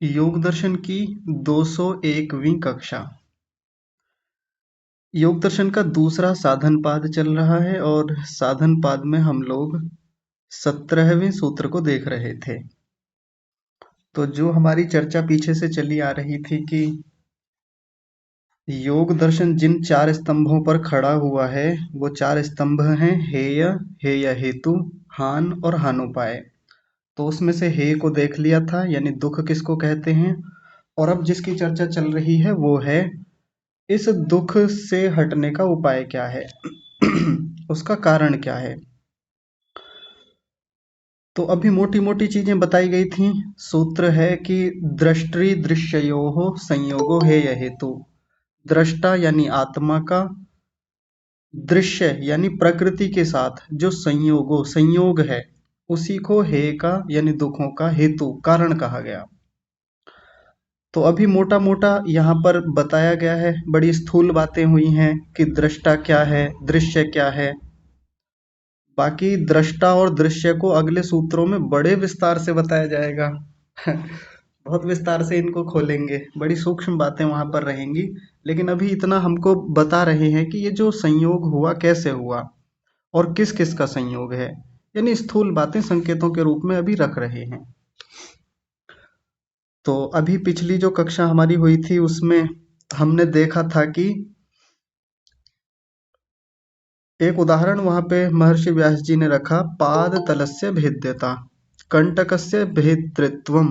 योग दर्शन की 201वीं कक्षा। योग दर्शन का दूसरा साधन पाद चल रहा है और साधन पाद में हम लोग 17वें सूत्र को देख रहे थे। तो जो हमारी चर्चा पीछे से चली आ रही थी कि योग दर्शन जिन 4 स्तंभों पर खड़ा हुआ है वो 4 स्तंभ हैं हेय, हेय हेतु, हान और हानोपाय। तो उसमें से हेय को देख लिया था, यानी दुख किसको कहते हैं। और अब जिसकी चर्चा चल रही है वो है इस दुख से हटने का उपाय क्या है। उसका कारण क्या है। तो अभी मोटी मोटी चीजें बताई गई थी। सूत्र है कि दृष्टि दृश्ययोः संयोगो हेय हेतु। दृष्टा यानी आत्मा का, दृश्य यानी प्रकृति के साथ जो संयोग है उसी को हेय का यानी दुखों का हेतु कारण कहा गया। तो अभी मोटा मोटा यहाँ पर बताया गया है, बड़ी स्थूल बातें हुई हैं कि दृष्टा क्या है, दृश्य क्या है। बाकी दृष्टा और दृश्य को अगले सूत्रों में बड़े विस्तार से बताया जाएगा। बहुत विस्तार से इनको खोलेंगे, बड़ी सूक्ष्म बातें वहां पर रहेंगी। लेकिन अभी इतना हमको बता रहे हैं कि ये जो संयोग हुआ कैसे हुआ और किस किस का संयोग है, यानी स्थूल बातें संकेतों के रूप में अभी रख रहे हैं। तो अभी पिछली जो कक्षा हमारी हुई थी उसमें हमने देखा था कि एक उदाहरण वहां पे महर्षि व्यास जी ने रखा, पाद तलस्य भेद्यता कंटकस्य भेतृत्वम,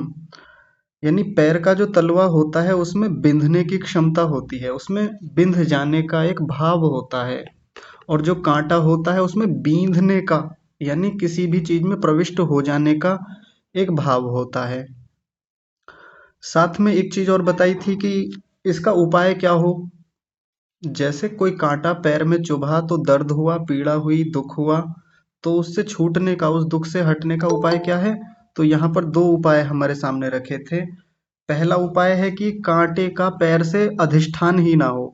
यानी पैर का जो तलवा होता है उसमें बिंधने की क्षमता होती है, उसमें बिंध जाने का एक भाव होता है। और जो कांटा होता है उसमें बींधने का यानी किसी भी चीज में प्रविष्ट हो जाने का एक भाव होता है। साथ में एक चीज और बताई थी कि इसका उपाय क्या हो। जैसे कोई कांटा पैर में चुभा तो दर्द हुआ, पीड़ा हुई, दुख हुआ, तो उससे छूटने का, उस दुख से हटने का उपाय क्या है। तो यहाँ पर 2 उपाय हमारे सामने रखे थे। पहला उपाय है कि कांटे का पैर से अधिष्ठान ही ना हो,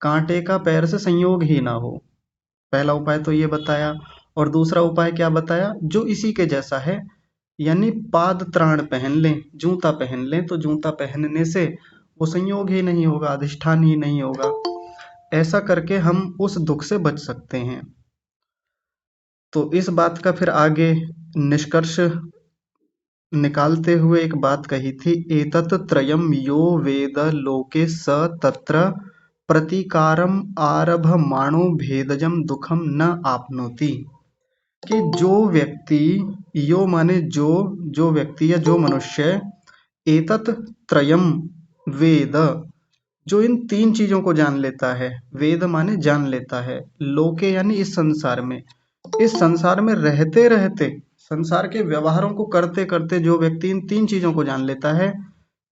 कांटे का पैर से संयोग ही ना हो। पहला उपाय तो ये बताया। और दूसरा उपाय क्या बताया, जो इसी के जैसा है, यानी पाद त्राण पहन लें, जूता पहन लें, तो जूता पहनने से वो संयोग ही नहीं होगा, अधिष्ठान ही नहीं होगा। ऐसा करके हम उस दुख से बच सकते हैं। तो इस बात का फिर आगे निष्कर्ष निकालते हुए एक बात कही थी, एतत् त्रयम् यो वेद लोके स तत्र प्रतिकारम आरभमाणो भेदजम दुखम न आपनोति। कि जो व्यक्ति, यो माने जो व्यक्ति या जो मनुष्य, एतत् त्रयम् वेद, जो इन 3 चीजों को जान लेता है, वेद माने जान लेता है, लोके यानी इस संसार में, इस संसार में रहते रहते, संसार के व्यवहारों को करते करते जो व्यक्ति इन 3 चीजों को जान लेता है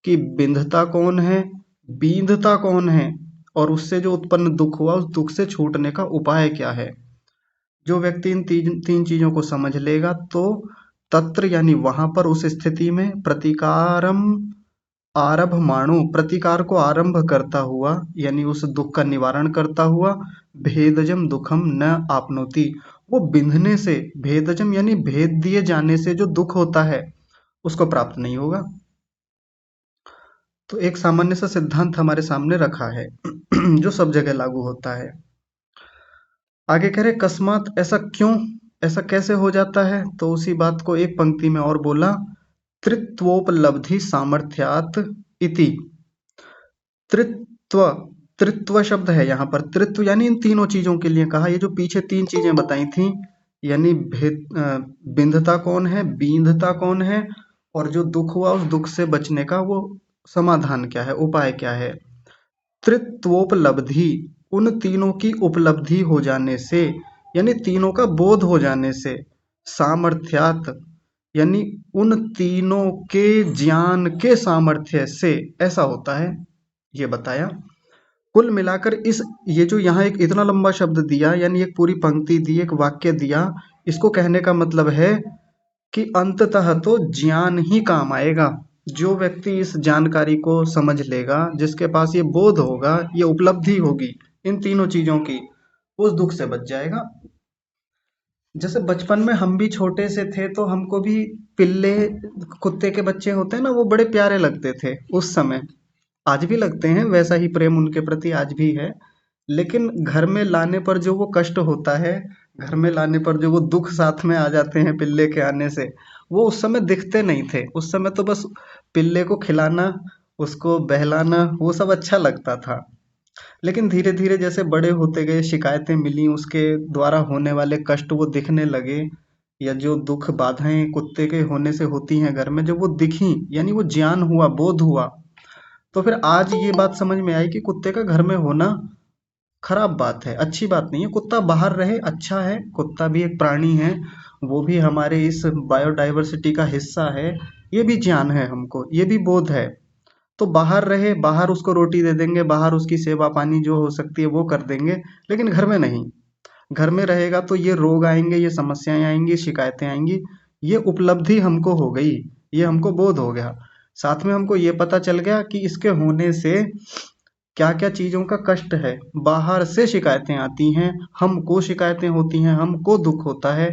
कि बिंधता कौन है, बींधता कौन है, और उससे जो उत्पन्न दुख हुआ उस दुख से छूटने का उपाय क्या है, जो व्यक्ति इन 3 चीजों को समझ लेगा तो तत्र यानी वहां पर, उस स्थिति में, प्रतिकारम आरभमाणो, प्रतिकार को आरंभ करता हुआ यानी उस दुख का निवारण करता हुआ, भेदजम दुखम न आपनोति, वो बिंधने से, भेदजम यानी भेद दिए जाने से जो दुख होता है उसको प्राप्त नहीं होगा। तो एक सामान्य सा सिद्धांत हमारे सामने रखा है जो सब जगह लागू होता है। आगे कह रहे कस्मात, ऐसा क्यों, ऐसा कैसे हो जाता है। तो उसी बात को एक पंक्ति में और बोला, त्रित्वोपलब्धि सामर्थ्यात इति। त्रित्व, त्रित्व शब्द है यहाँ पर, त्रित्व यानी इन तीनों चीजों के लिए कहा। ये जो पीछे 3 चीजें बताई थी, यानी बिंधता कौन है, बींधता कौन है, और जो दुख हुआ उस दुख से बचने का वो समाधान क्या है, उपाय क्या है। त्रित्वोपलब्धि, उन तीनों की उपलब्धि हो जाने से, यानी तीनों का बोध हो जाने से, सामर्थ्यात यानी उन तीनों के ज्ञान के सामर्थ्य से ऐसा होता है, ये बताया। कुल मिलाकर इस, ये जो यहाँ एक इतना लंबा शब्द दिया, यानी एक पूरी पंक्ति दी, एक वाक्य दिया, इसको कहने का मतलब है कि अंततः तो ज्ञान ही काम आएगा। जो व्यक्ति इस जानकारी को समझ लेगा, जिसके पास ये बोध होगा, ये उपलब्धि होगी इन तीनों चीजों की, उस दुख से बच जाएगा। जैसे बचपन में हम भी छोटे से थे तो हमको भी पिल्ले कुत्ते के बच्चे होते हैं ना, वो बड़े प्यारे लगते थे उस समय। आज भी लगते हैं, वैसा ही प्रेम उनके प्रति आज भी है। लेकिन घर में लाने पर जो वो कष्ट होता है, घर में लाने पर जो वो दुख साथ में आ जाते हैं पिल्ले के आने से, वो उस समय दिखते नहीं थे। उस समय तो बस पिल्ले को खिलाना, उसको बहलाना, वो सब अच्छा लगता था। लेकिन धीरे धीरे जैसे बड़े होते गए, शिकायतें मिली, उसके द्वारा होने वाले कष्ट वो दिखने लगे, या जो दुख बाधाएं कुत्ते के होने से होती हैं घर में, जब वो दिखी, यानी वो ज्ञान हुआ, बोध हुआ, तो फिर आज ये बात समझ में आई कि कुत्ते का घर में होना खराब बात है, अच्छी बात नहीं है। कुत्ता बाहर रहे अच्छा है, कुत्ता भी एक प्राणी है, वो भी हमारे इस बायोडाइवर्सिटी का हिस्सा है। ये भी ज्ञान है हमको, ये भी बोध है। तो बाहर रहे, बाहर उसको रोटी दे देंगे, बाहर उसकी सेवा पानी जो हो सकती है वो कर देंगे, लेकिन घर में नहीं। घर में रहेगा तो ये रोग आएंगे, ये समस्याएं आएंगी, शिकायतें आएंगी। ये उपलब्धि हमको हो गई, ये हमको बोध हो गया। साथ में हमको ये पता चल गया कि इसके होने से क्या क्या चीजों का कष्ट है। बाहर से शिकायतें आती हैं, हमको शिकायतें होती हैं, हमको दुख होता है।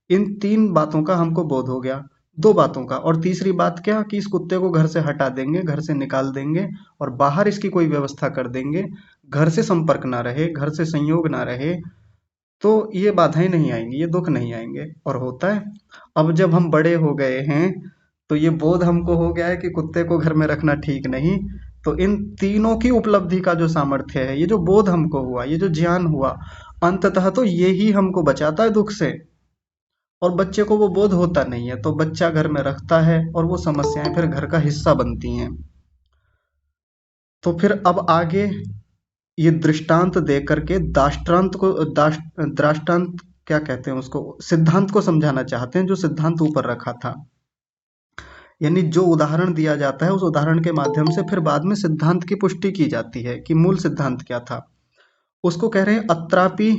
इन तीन बातों का हमको बोध हो गया, दो बातों का। और तीसरी बात क्या, कि इस कुत्ते को घर से हटा देंगे, घर से निकाल देंगे और बाहर इसकी कोई व्यवस्था कर देंगे, घर से संपर्क ना रहे, घर से संयोग ना रहे, तो ये बाधाएं नहीं आएंगी, ये दुख नहीं आएंगे। और होता है, अब जब हम बड़े हो गए हैं तो ये बोध हमको हो गया है कि कुत्ते को घर में रखना ठीक नहीं। तो इन तीनों की उपलब्धि का जो सामर्थ्य है, ये जो बोध हमको हुआ, ये जो ज्ञान हुआ, अंततः तो ये ही हमको बचाता है दुख से। और बच्चे को वो बोध होता नहीं है, तो बच्चा घर में रखता है और वो समस्याएं फिर घर का हिस्सा बनती हैं। तो फिर अब आगे ये दृष्टांत दे करके दाष्टान्त को दृष्टांत क्या कहते हैं उसको, सिद्धांत को समझाना चाहते हैं, जो सिद्धांत ऊपर रखा था। यानी जो उदाहरण दिया जाता है, उस उदाहरण के माध्यम से फिर बाद में सिद्धांत की पुष्टि की जाती है कि मूल सिद्धांत क्या था। उसको कह रहे हैं अत्रापि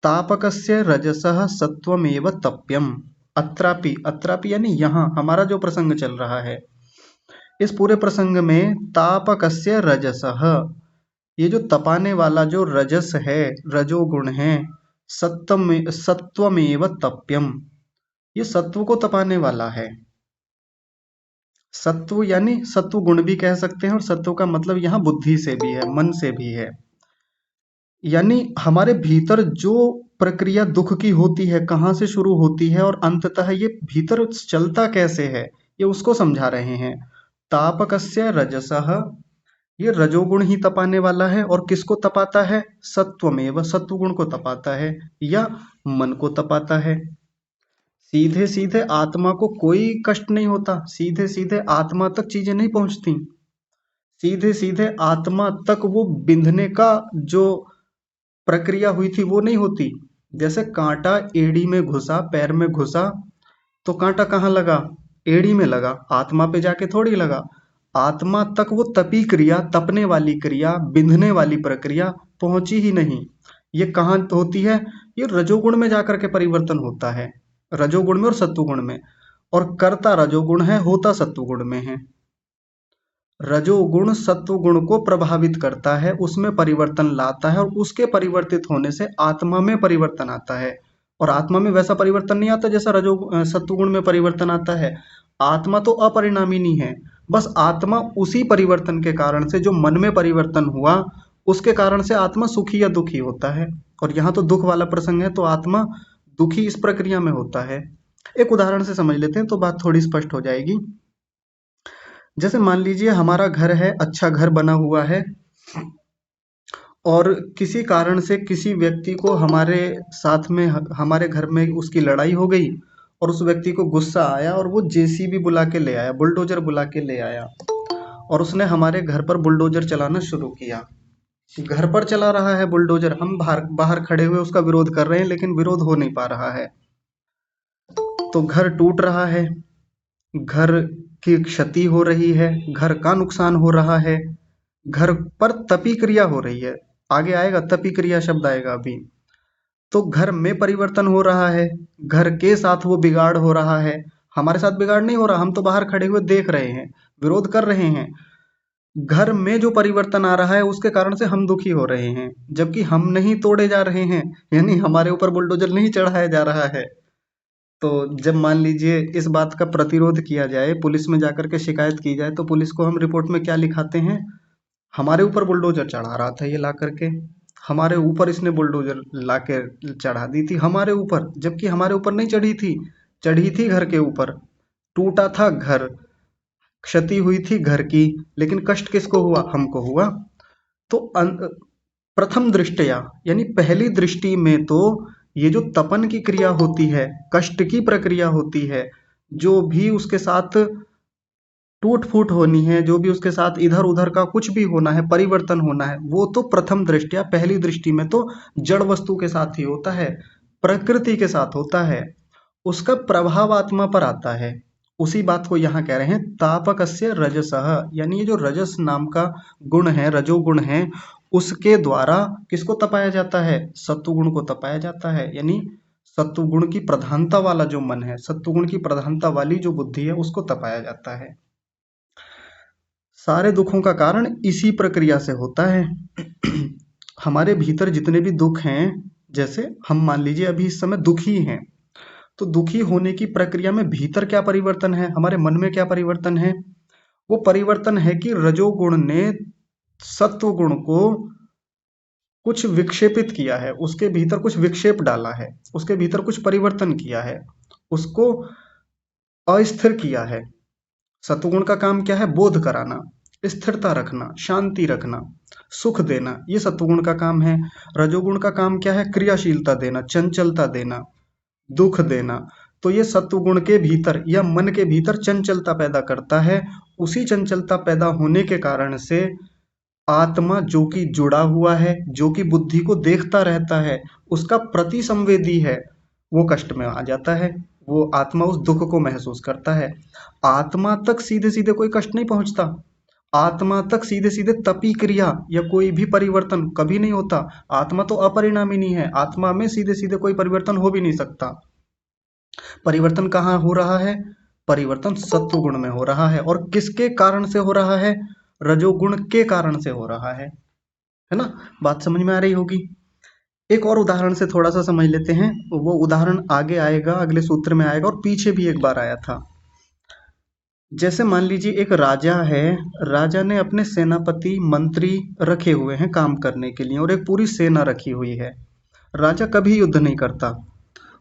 तापकस्य रजसः सत्वमेव तप्यम। अत्रापि, अत्रापि यानी यहाँ हमारा जो प्रसंग चल रहा है, इस पूरे प्रसंग में तापकस्य रजसः, ये जो तपाने वाला जो रजस है, रजोगुण है, सत्वमेव तप्यम, ये सत्व को तपाने वाला है। सत्व यानी सत्व गुण भी कह सकते हैं, और सत्व का मतलब यहाँ बुद्धि से भी है, मन से भी है। यानी हमारे भीतर जो प्रक्रिया दुख की होती है, कहाँ से शुरू होती है और अंततः ये भीतर चलता कैसे है, ये उसको समझा रहे हैं। तापकस्य रजसः, ये रजोगुण ही तपाने वाला है। और किसको तपाता है, सत्वमेव, सत्वगुण को तपाता है या मन को तपाता है। सीधे सीधे आत्मा को कोई कष्ट नहीं होता, सीधे सीधे आत्मा तक चीजें नहीं पहुंचती, सीधे सीधे आत्मा तक वो बिंधने का जो प्रक्रिया हुई थी वो नहीं होती। जैसे कांटा एड़ी में घुसा, पैर में घुसा, तो कांटा कहाँ लगा, एड़ी में लगा, आत्मा पे जाके थोड़ी लगा। आत्मा तक वो तपी क्रिया, तपने वाली क्रिया, बिंधने वाली प्रक्रिया पहुंची ही नहीं। ये कहाँ होती है, ये रजोगुण में जाकर के परिवर्तन होता है, रजोगुण में और सत्वगुण में। और कर्ता रजोगुण है, होता सत्वगुण में है। रजोगुण सत्वगुण को प्रभावित करता है, उसमें परिवर्तन लाता है, और उसके परिवर्तित होने से आत्मा में परिवर्तन आता है। और आत्मा में वैसा परिवर्तन नहीं आता जैसा सत्वगुण में परिवर्तन आता है। आत्मा तो अपरिणामिनी है, बस आत्मा उसी परिवर्तन के कारण से, जो मन में परिवर्तन हुआ उसके कारण से आत्मा सुखी या दुखी होता है। और यहाँ तो दुख वाला प्रसंग है, तो आत्मा दुखी इस प्रक्रिया में होता है। एक उदाहरण से समझ लेते हैं तो बात थोड़ी स्पष्ट हो जाएगी। जैसे मान लीजिए हमारा घर है, अच्छा घर बना हुआ है, और किसी कारण से किसी व्यक्ति को हमारे साथ में, हमारे घर में उसकी लड़ाई हो गई, और उस व्यक्ति को गुस्सा आया और वो जेसीबी बुला के ले आया, बुलडोजर बुला के ले आया, और उसने हमारे घर पर बुलडोजर चलाना शुरू किया। घर पर चला रहा है बुलडोजर, हम बाहर बाहर खड़े हुए उसका विरोध कर रहे हैं, लेकिन विरोध हो नहीं पा रहा है। तो घर टूट रहा है, घर की क्षति हो रही है, घर का नुकसान हो रहा है, घर पर तपी क्रिया हो रही है। आगे आएगा, तपी क्रिया शब्द आएगा अभी। तो घर में परिवर्तन हो रहा है, घर के साथ वो बिगाड़ हो रहा है। हमारे साथ बिगाड़ नहीं हो रहा, हम तो बाहर खड़े हुए देख रहे हैं, विरोध कर रहे हैं। घर में जो परिवर्तन आ रहा है उसके कारण से हम दुखी हो रहे हैं, जबकि हम नहीं तोड़े जा रहे हैं, यानी हमारे ऊपर बुलडोजर नहीं चढ़ाया जा रहा है। तो जब मान लीजिए इस बात का प्रतिरोध किया जाए, पुलिस में जाकर के शिकायत की जाए, तो पुलिस को हम रिपोर्ट में क्या लिखाते हैं? हमारे ऊपर बुलडोजर चढ़ा रहा था ये ला करके, हमारे ऊपर इसने बुलडोजर ला के चढ़ा दी थी हमारे ऊपर, जबकि हमारे ऊपर नहीं चढ़ी थी घर के ऊपर। टूटा था घर, क्षति हुई थी घर की, लेकिन कष्ट किसको हुआ? हमको हुआ। तो प्रथम दृष्टया यानी पहली दृष्टि में तो ये जो तपन की क्रिया होती है, कष्ट की प्रक्रिया होती है, जो भी उसके साथ टूट फूट होनी है, जो भी उसके साथ इधर उधर का कुछ भी होना है, परिवर्तन होना है, वो तो प्रथम दृष्टया पहली दृष्टि में तो जड़ वस्तु के साथ ही होता है, प्रकृति के साथ होता है। उसका प्रभाव आत्मा पर आता है। उसी बात को यहाँ कह रहे हैं तापकस्य रजसः, यानी ये जो रजस नाम का गुण है, रजोगुण है, उसके द्वारा किसको तपाया जाता है? सत्वगुण को तपाया जाता है। यानी सत्वगुण की प्रधानता वाला जो मन है, सत्वगुण की प्रधानता वाली जो बुद्धि है, उसको तपाया जाता है। सारे दुखों का कारण इसी प्रक्रिया से होता है। हमारे भीतर जितने भी दुख हैं, जैसे हम मान लीजिए अभी इस समय दुखी हैं, तो दुखी होने की प्रक्रिया में भीतर क्या परिवर्तन है, हमारे मन में क्या परिवर्तन है? वो परिवर्तन है कि रजोगुण ने सत्व गुण को कुछ विक्षेपित किया है, उसके भीतर कुछ विक्षेप डाला है, उसके भीतर कुछ परिवर्तन किया है, उसको अस्थिर किया है। सत्वगुण का काम क्या है? बोध कराना, स्थिरता रखना, शांति रखना, सुख देना, ये सत्वगुण का काम है। रजोगुण का काम क्या है? क्रियाशीलता देना, चंचलता देना, दुख देना। तो ये सत्वगुण के भीतर या मन के भीतर चंचलता पैदा करता है। उसी चंचलता पैदा होने के कारण से आत्मा जो कि जुड़ा हुआ है, जो कि बुद्धि को देखता रहता है, उसका प्रति संवेदी है, वो कष्ट में आ जाता है। वो आत्मा उस दुख को महसूस करता है। आत्मा तक सीधे सीधे कोई कष्ट नहीं पहुंचता, आत्मा तक सीधे सीधे तपी क्रिया या कोई भी परिवर्तन कभी नहीं होता। आत्मा तो अपरिणामिनी है, आत्मा में सीधे सीधे कोई परिवर्तन हो भी नहीं सकता। परिवर्तन कहाँ हो रहा है? परिवर्तन सत्व गुण में हो रहा है। और किसके कारण से हो रहा है? रजोगुण के कारण से हो रहा है ना? बात समझ में आ रही होगी। एक और उदाहरण से थोड़ा सा समझ लेते हैं, वो उदाहरण आगे आएगा, अगले सूत्र में आएगा, और पीछे भी एक बार आया था। जैसे मान लीजिए एक राजा है, राजा ने अपने सेनापति मंत्री रखे हुए हैं काम करने के लिए, और एक पूरी सेना रखी हुई है। राजा कभी युद्ध नहीं करता।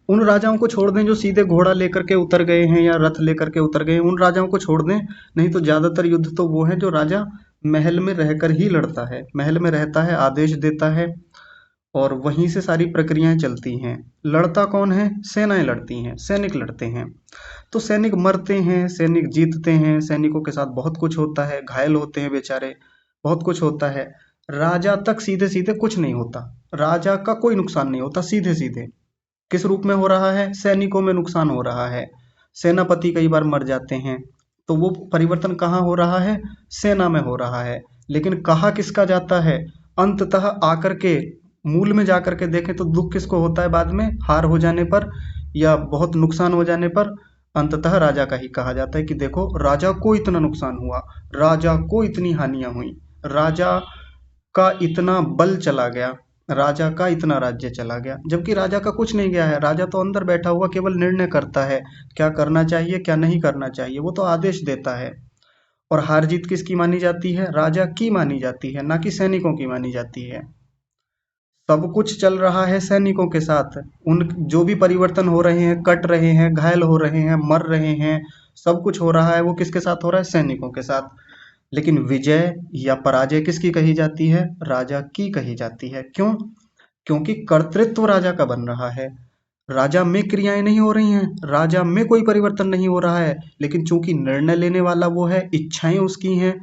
उन राजाओं को छोड़ दें जो सीधे घोड़ा लेकर के उतर गए हैं या रथ लेकर के उतर गए हैं, उन राजाओं को छोड़ दें। नहीं तो ज्यादातर युद्ध तो वो है जो राजा महल में रहकर ही लड़ता है, महल में रहता है, आदेश देता है, और वहीं से सारी प्रक्रियाएं चलती हैं। लड़ता कौन है? सेनाएं लड़ती हैं, सैनिक लड़ते हैं। तो सैनिक मरते हैं, सैनिक जीतते हैं, सैनिकों के साथ बहुत कुछ होता है, घायल होते हैं बेचारे, बहुत कुछ होता है। राजा तक सीधे सीधे कुछ नहीं होता, राजा का कोई नुकसान नहीं होता सीधे सीधे। किस रूप में हो रहा है? सैनिकों में नुकसान हो रहा है, सेनापति कई बार मर जाते हैं। तो वो परिवर्तन कहाँ हो रहा है? सेना में हो रहा है। लेकिन कहा किसका जाता है? अंततः आकर के मूल में जाकर के देखें तो दुख किसको होता है बाद में? हार हो जाने पर या बहुत नुकसान हो जाने पर अंततः राजा का ही कहा जाता है कि देखो राजा को इतना नुकसान हुआ, राजा को इतनी हानियां हुई, राजा का इतना बल चला गया, राजा का इतना राज्य चला गया। जबकि राजा का कुछ नहीं गया है, राजा तो अंदर बैठा हुआ केवल निर्णय करता है, क्या करना चाहिए क्या नहीं करना चाहिए, वो तो आदेश देता है। और हार जीत किसकी मानी जाती है? राजा की मानी जाती है, ना कि सैनिकों की मानी जाती है। सब कुछ चल रहा है सैनिकों के साथ, उन जो भी परिवर्तन हो रहे हैं, कट रहे हैं, घायल हो रहे हैं, मर रहे हैं, सब कुछ हो रहा है, वो किसके साथ हो रहा है? सैनिकों के साथ। लेकिन विजय या पराजय किसकी कही जाती है? राजा की कही जाती है। क्यों? क्योंकि कर्तृत्व राजा का बन रहा है, राजा में क्रियाएं नहीं हो रही हैं, राजा में कोई परिवर्तन नहीं हो रहा है, लेकिन चूंकि निर्णय लेने वाला वो है, इच्छाएं उसकी हैं,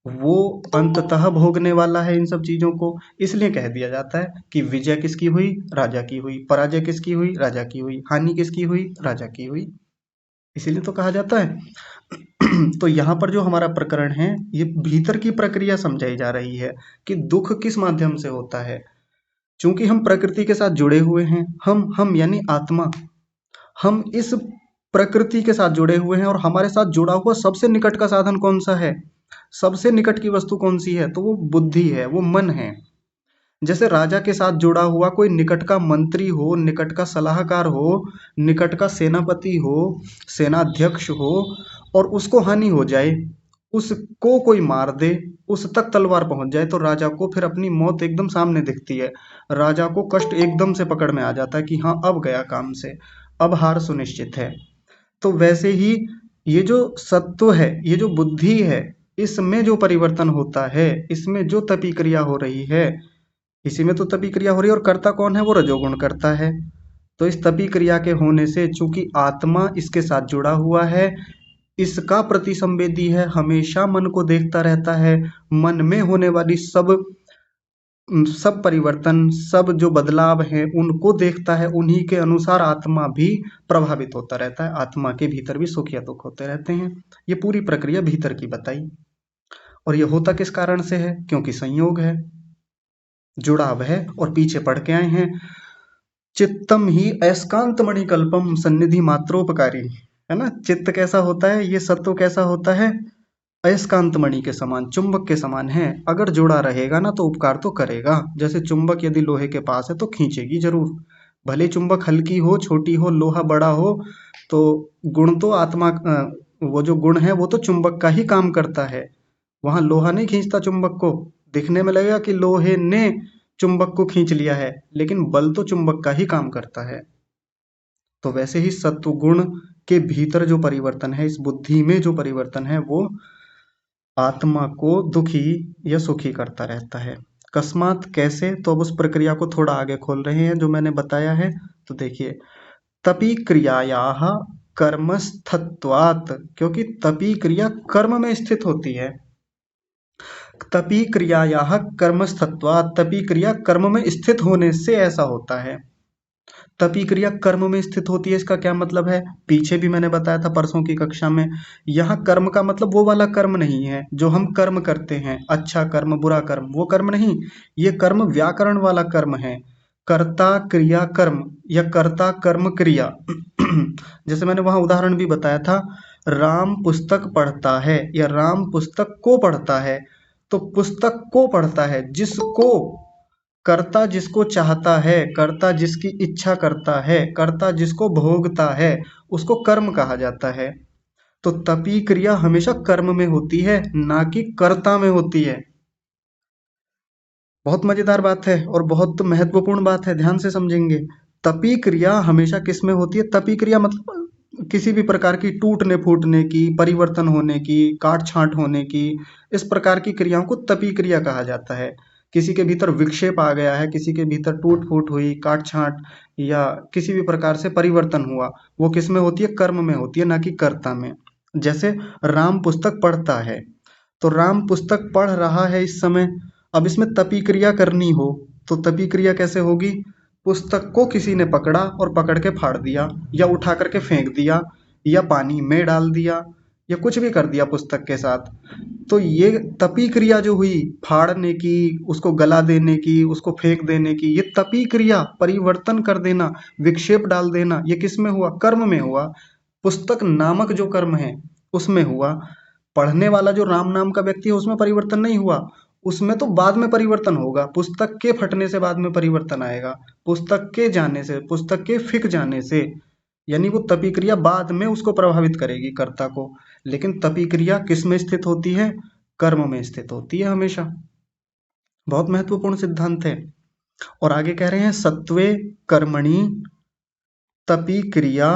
वो अंततः भोगने वाला है इन सब चीजों को। इसलिए कह दिया जाता है कि विजय किसकी हुई? राजा की हुई। पराजय किसकी हुई? राजा की हुई। हानि किसकी हुई? राजा की हुई। इसीलिए तो कहा जाता है। तो यहाँ पर जो हमारा प्रकरण है, ये भीतर की प्रक्रिया समझाई जा रही है कि दुख किस माध्यम से होता है। चूंकि हम प्रकृति के साथ जुड़े हुए हैं, हम यानी आत्मा, हम इस प्रकृति के साथ जुड़े हुए हैं, और हमारे साथ जुड़ा हुआ सबसे निकट का साधन कौन सा है? सबसे निकट की वस्तु कौन सी है? तो वो बुद्धि है, वो मन है। जैसे राजा के साथ जुड़ा हुआ कोई निकट का मंत्री हो, निकट का सलाहकार हो, निकट का सेनापति हो, सेनाध्यक्ष हो, और उसको हानि हो जाए, उसको कोई मार दे, उस तक तलवार पहुंच जाए, तो राजा को फिर अपनी मौत एकदम सामने दिखती है। राजा को कष्ट एकदम से पकड़ में आ जाता है कि हाँ अब गया काम से, अब हार सुनिश्चित है। तो वैसे ही ये जो सत्व है, ये जो बुद्धि है, इसमें जो परिवर्तन होता है, इसमें जो तपी क्रिया हो रही है, इसी में तो तपी क्रिया हो रही है, और कर्ता कौन है? वो रजोगुण करता है। तो इस तपी क्रिया के होने से चूंकि आत्मा इसके साथ जुड़ा हुआ है, इसका प्रतिसंवेदी है, हमेशा मन को देखता रहता है, मन में होने वाली सब सब परिवर्तन, सब जो बदलाव हैं उनको देखता है, उन्हीं के अनुसार आत्मा भी प्रभावित होता रहता है। आत्मा के भीतर भी सुख या दुख होते रहते हैं। ये पूरी प्रक्रिया भीतर की बताई। और ये होता किस कारण से है? क्योंकि संयोग है, जुड़ाव है, और पीछे पढ़ के आए हैं, चित्तम ही अयस्कांत मणिकल्पम सन्निधि मात्रोपकारी। है ना? चित्त कैसा होता है? ये सत्व कैसा होता है? अयस्कांत मणि के समान, चुंबक के समान है। अगर जुड़ा रहेगा ना तो उपकार तो करेगा। जैसे चुंबक यदि लोहे के पास है तो खींचेगी जरूर, भले चुंबक हल्की हो, छोटी हो, लोहा बड़ा हो, तो गुण तो आत्मा वो जो गुण है वो तो चुंबक का ही काम करता है। वहां लोहा नहीं खींचता चुंबक को। दिखने में लगेगा कि लोहे ने चुंबक को खींच लिया है, लेकिन बल तो चुंबक का ही काम करता है। तो वैसे ही सत्व गुण के भीतर जो परिवर्तन है, इस बुद्धि में जो परिवर्तन है, वो आत्मा को दुखी या सुखी करता रहता है। अकस्मात कैसे? तो अब उस प्रक्रिया को थोड़ा आगे खोल रहे हैं जो मैंने बताया है। तो देखिए, तपी क्रियायाः कर्मस्थत्वात्, क्योंकि तपी क्रिया कर्म में स्थित होती है। तपी क्रियायाः कर्मस्थत्वात्, तपी क्रिया कर्म में स्थित होने से ऐसा होता है। तपी क्रिया कर्म में स्थित होती है, इसका क्या मतलब है? पीछे भी मैंने बताया था परसों की कक्षा में। यहाँ कर्म का मतलब वो वाला कर्म नहीं है जो हम कर्म करते हैं, अच्छा कर्म बुरा कर्म, वो कर्म नहीं। ये कर्म व्याकरण वाला कर्म है, कर्ता क्रिया कर्म या कर्ता कर्म क्रिया। जैसे मैंने वहां उदाहरण भी बताया था, राम पुस्तक पढ़ता है या राम पुस्तक को पढ़ता है। तो पुस्तक को पढ़ता है, जिसको, कर्ता जिसको चाहता है, कर्ता जिसकी इच्छा करता है, कर्ता जिसको भोगता है, उसको कर्म कहा जाता है। तो तपी क्रिया हमेशा कर्म में होती है, ना कि कर्ता में होती है। बहुत मजेदार बात है और बहुत महत्वपूर्ण बात है, ध्यान से समझेंगे। तपी क्रिया हमेशा किस में होती है? तपी क्रिया मतलब किसी भी प्रकार की टूटने फूटने की, परिवर्तन होने की, काट छांट होने की, इस प्रकार की क्रियाओं को तपी क्रिया कहा जाता है। किसी के भीतर विक्षेप आ गया है, किसी के भीतर टूट फूट हुई, काट छांट, या किसी भी प्रकार से परिवर्तन हुआ, वो किस में होती है? कर्म में होती है, ना कि कर्ता में। जैसे राम पुस्तक पढ़ता है, तो राम पुस्तक पढ़ रहा है इस समय। अब इसमें तपी क्रिया करनी हो तो तपी क्रिया कैसे होगी? पुस्तक को किसी ने पकड़ा और पकड़ के फाड़ दिया, या उठा करके फेंक दिया, या पानी में डाल दिया, या कुछ भी कर दिया पुस्तक के साथ। तो ये तपी क्रिया जो हुई, फाड़ने की, उसको गला देने की, उसको फेंक देने की, ये तपी क्रिया, परिवर्तन कर देना, विक्षेप डाल देना, ये किस में हुआ? कर्म में हुआ। पुस्तक नामक जो कर्म है उसमें हुआ। पढ़ने वाला जो राम नाम का व्यक्ति है उसमें परिवर्तन नहीं हुआ, उसमें तो बाद में परिवर्तन होगा। पुस्तक के फटने से बाद में परिवर्तन आएगा, पुस्तक के जाने से, पुस्तक के फिक जाने से, यानी वो तपी क्रिया बाद में उसको प्रभावित करेगी, कर्ता को। लेकिन तपी क्रिया किस में स्थित होती है? कर्म में स्थित होती है हमेशा। बहुत महत्वपूर्ण सिद्धांत है। और आगे कह रहे हैं, सत्वे कर्मणि तपी क्रिया,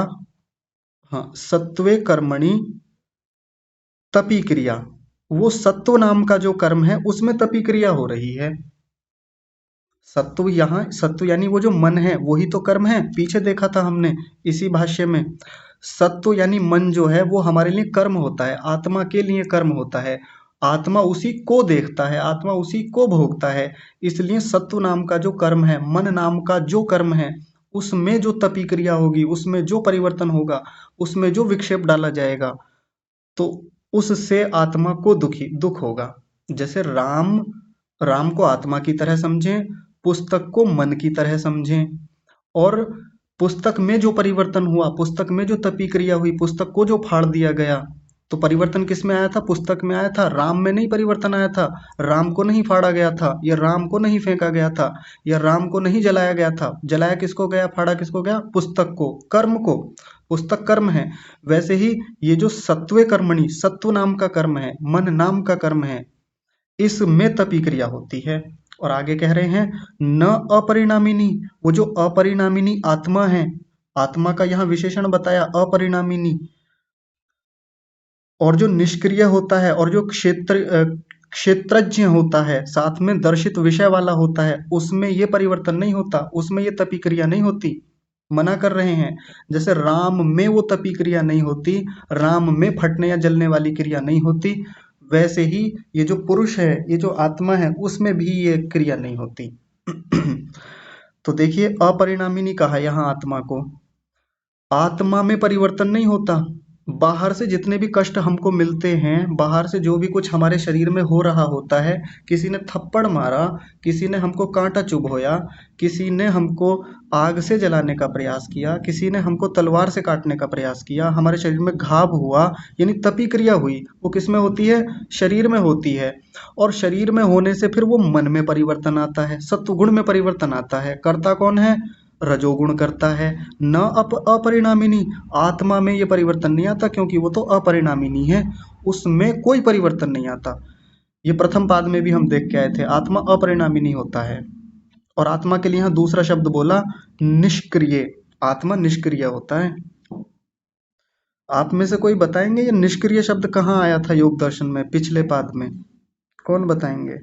हाँ, सत्वे कर्मणि तपी क्रिया, वो सत्व नाम का जो कर्म है उसमें तपी क्रिया हो रही है। सत्व, यहाँ सत्व यानी वो जो मन है वही तो कर्म है, पीछे देखा था हमने इसी भाष्य में। सत्व यानी मन जो है वो हमारे लिए कर्म होता है, आत्मा के लिए कर्म होता है। आत्मा उसी को देखता है, आत्मा उसी को भोगता है। इसलिए सत्व नाम का जो कर्म है, मन नाम का जो कर्म है, उसमें जो तपी क्रिया होगी, उसमें जो परिवर्तन होगा, उसमें जो विक्षेप डाला जाएगा, तो उससे आत्मा को दुख होगा। जैसे राम, राम को आत्मा की तरह समझें, पुस्तक को मन की तरह समझें, और पुस्तक में जो परिवर्तन हुआ, पुस्तक में जो तपी क्रिया हुई, पुस्तक को जो फाड़ दिया गया, तो परिवर्तन किस में आया था? पुस्तक में आया था, राम में नहीं परिवर्तन आया था। राम को नहीं फाड़ा गया था, या राम को नहीं फेंका गया था, या राम को नहीं जलाया गया था। जलाया किसको गया, फाड़ा किसको गया? पुस्तक को, कर्म को। पुस्तक कर्म है। वैसे ही ये जो सत्वे कर्मणि, सत्व नाम का कर्म है, मन नाम का कर्म है, इसमें तपी क्रिया होती है। और आगे कह रहे हैं न अपरिणामिनी, वो जो अपरिणामिनी आत्मा है, आत्मा का यहाँ विशेषण बताया अपरिणामिनी। और जो निष्क्रिय होता है, और जो क्षेत्रज्ञ होता है, साथ में दर्शित विषय वाला होता है, उसमें ये परिवर्तन नहीं होता, उसमें ये तपी क्रिया नहीं होती। मना कर रहे हैं। जैसे राम में वो तपी क्रिया नहीं होती, राम में फटने या जलने वाली क्रिया नहीं होती, वैसे ही ये जो पुरुष है, ये जो आत्मा है, उसमें भी ये क्रिया नहीं होती। तो देखिए अपरिणामिनी कहा यहाँ आत्मा को। आत्मा में परिवर्तन नहीं होता। बाहर से जितने भी कष्ट हमको मिलते हैं, बाहर से जो भी कुछ हमारे शरीर में हो रहा होता है, किसी ने थप्पड़ मारा, किसी ने हमको कांटा चुभोया, किसी ने हमको आग से जलाने का प्रयास किया, किसी ने हमको तलवार से काटने का प्रयास किया, हमारे शरीर में घाव हुआ, यानी तपी क्रिया हुई, वो किस में होती है? शरीर में होती है। और शरीर में होने से फिर वो मन में परिवर्तन आता है, सत्वगुण में परिवर्तन आता है। कर्ता कौन है? रजोगुण करता है। न अपरिणामिनी, आत्मा में ये परिवर्तन नहीं आता, क्योंकि वो तो अपरिणामिनी है, उसमें कोई परिवर्तन नहीं आता। ये प्रथम पाद में भी हम देख के आए थे, आत्मा अपरिणामिनी होता है। और आत्मा के लिए यहाँ दूसरा शब्द बोला निष्क्रिय, आत्मा निष्क्रिय होता है। आप में से कोई बताएंगे ये निष्क्रिय शब्द कहाँ आया था योग दर्शन में, पिछले पाद में? कौन बताएंगे?